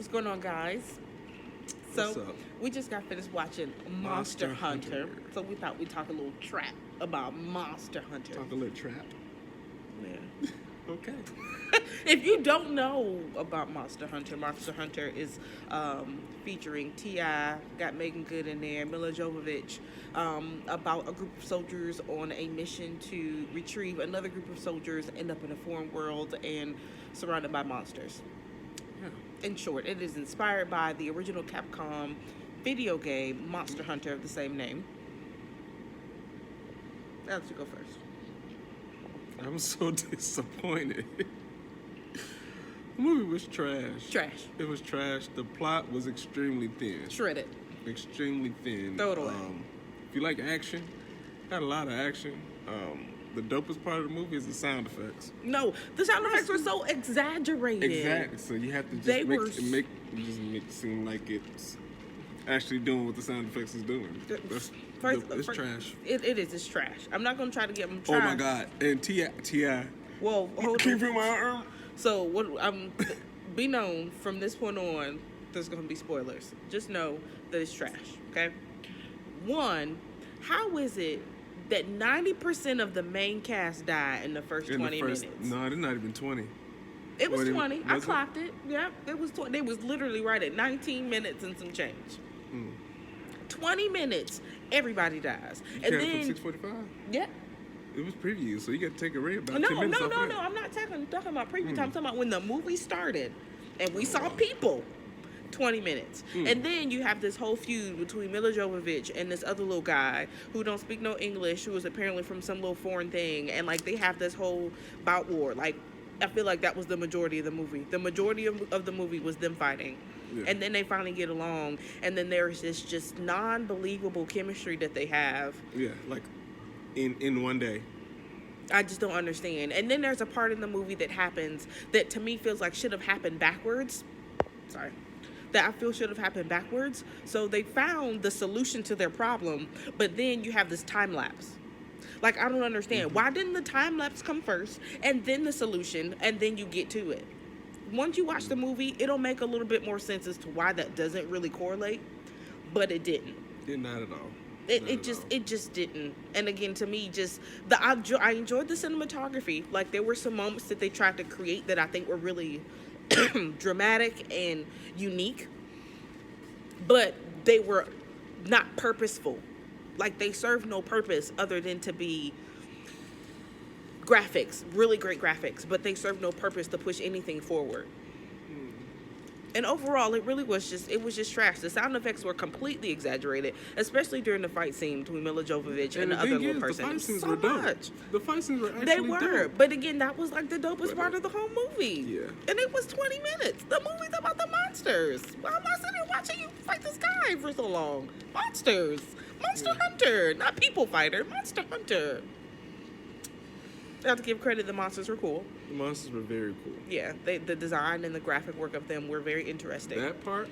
What's going on, guys? What's So, up? we just got finished watching Monster Hunter. So, we thought we'd talk a little trap about Monster Hunter. Talk a little trap. Yeah. Okay. If you don't know about Monster Hunter is featuring T.I., got Megan Good in there, Mila Jovovich, about a group of soldiers on a mission to retrieve another group of soldiers, end up in a foreign world and surrounded by monsters. Yeah. In short, it is inspired by the original Capcom video game Monster Hunter of the same name. I'll let you go first. I'm so disappointed. The movie was trash. Trash. It was trash. The plot was extremely thin. Shredded. Extremely thin. Throw it away. If you like action, got a lot of action. The dopest part of the movie is the sound effects. No, the sound effects were so exaggerated. Exactly. So you have to just They make were it seem like it's actually doing what the sound effects is doing. That's, it's trash. It is. It's trash. I'm not gonna try to get them. Oh my God! And T.I. Whoa, hold Keep on. in mind. So what? Be known from this point on. There's gonna be spoilers. Just know that it's trash. Okay. One, how is it that 90% of the main cast died in the first 20 minutes? No, it's not even 20. It was What, 20. I was it? clocked it. Yeah, it was 20. It was literally right at 19 minutes and some change. 20 minutes, everybody dies. You And carried then, from 6:45. yeah. It was preview, so you got to take a rate about No, 10 minutes no, off no, of no. that. I'm not talking about preview time. I'm talking about when the movie started and we saw people. 20 minutes. And then you have this whole feud between Mila Jovovich and this other little guy who don't speak no English, who is apparently from some little foreign thing. And, like, they have this whole bout war. Like, I feel like that was the majority of the movie. The majority of the movie was them fighting. Yeah. And then they finally get along. And then there's this just non-believable chemistry that they have. Yeah, like in one day. I just don't understand. And then there's a part in the movie that happens that to me feels like should have happened backwards. Sorry. That I feel should have happened backwards. So they found the solution to their problem, but then you have this time lapse. Like, I don't understand. Why didn't the time lapse come first, and then the solution, and then you get to it? Once you watch the movie, it'll make a little bit more sense as to why that doesn't really correlate, but it didn't. Not at all. It just didn't. And again, to me, just I enjoyed the cinematography. Like, there were some moments that they tried to create that I think were really dramatic and unique, but they were not purposeful. Like, they served no purpose other than to be graphics, really great graphics, but they served no purpose to push anything forward. And overall, it was just trash. The sound effects were completely exaggerated, especially during the fight scene between Mila Jovovich and the other little person. The fight scenes So were dope. much. The fight scenes were actually They were, dope. but again, that was like the dopest part of the whole movie. Yeah. And it was 20 minutes. The movie's about the monsters. Why am I sitting here watching you fight this guy for so long? Monsters. Monster Hunter. Not people fighter. Monster Hunter. I have to give credit, the monsters were cool. The monsters were very cool. Yeah, the design and the graphic work of them were very interesting. That part?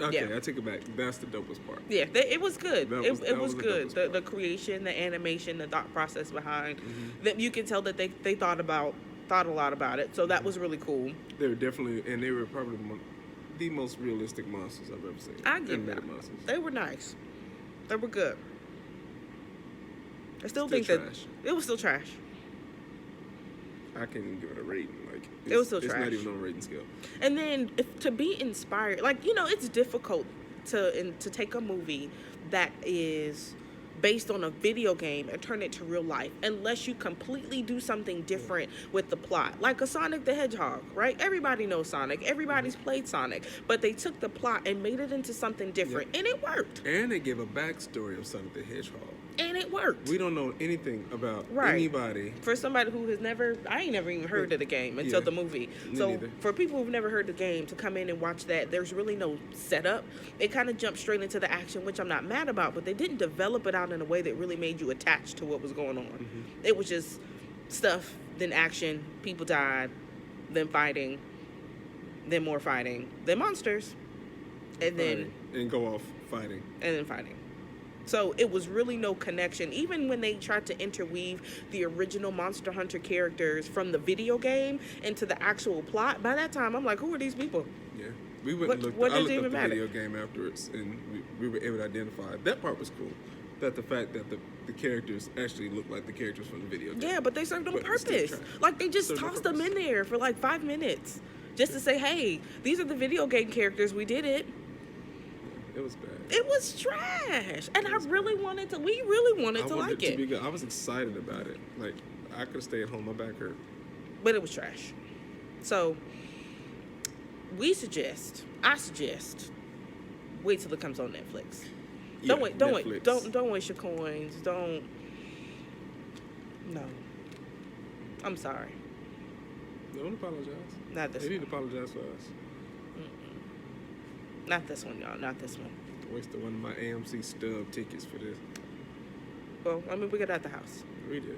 Okay, Yeah. I take it back. That's the dopest part. Yeah, it was good. That It was was the good. dopest The part. creation, the animation, the thought process behind that, you can tell that they thought a lot about it. So that was really cool. They were definitely, and they were probably the most realistic monsters I've ever seen. I give Animated that. monsters. They were nice. They were good. I still Still think trash. that it was still trash. I can't even give it a rating. Like, It was still It's trash. not even on a rating scale. And then to be inspired, like, it's difficult to take a movie that is based on a video game and turn it to real life unless you completely do something different with the plot. Like a Sonic the Hedgehog, right? Everybody knows Sonic. Everybody's played Sonic. But they took the plot and made it into something different. And it worked. And they gave a backstory of Sonic the Hedgehog. And it worked. We don't know anything about Right. anybody. For somebody who has I ain't never even heard of the game until Yeah. the movie. Me So neither. for people who've never heard the game to come in and watch that, there's really no setup. It kind of jumped straight into the action, which I'm not mad about, but they didn't develop it out in a way that really made you attached to what was going on. It was just stuff, then action, people died, then fighting, then more fighting, then monsters, and then And go off fighting. and then fighting. So it was really no connection. Even when they tried to interweave the original Monster Hunter characters from the video game into the actual plot, by that time I'm like, who are these people? Yeah, we went and looked. What I does looked it up even the matter? video game afterwards, and we were able to identify. That part was cool. That the fact that the characters actually look like the characters from the video game. Yeah, but they served them But it's still purpose. trash. Like they just Served them tossed them in purpose. there for like 5 minutes. Just to say, hey, these are the video game characters, we did it. It was bad. It was trash. And we really wanted to like To be it. good. I was excited about it. Like, I could have stayed home. My back hurt. But it was trash. So I suggest, wait till it comes on Netflix. Don't wait, Netflix. don't waste your coins. No. I'm sorry. Don't apologize. Not this They need one. to apologize for us. Not this one, y'all. Not this one. Wasted one of my AMC stub tickets for this. Well, I mean, we got it at the house. We did.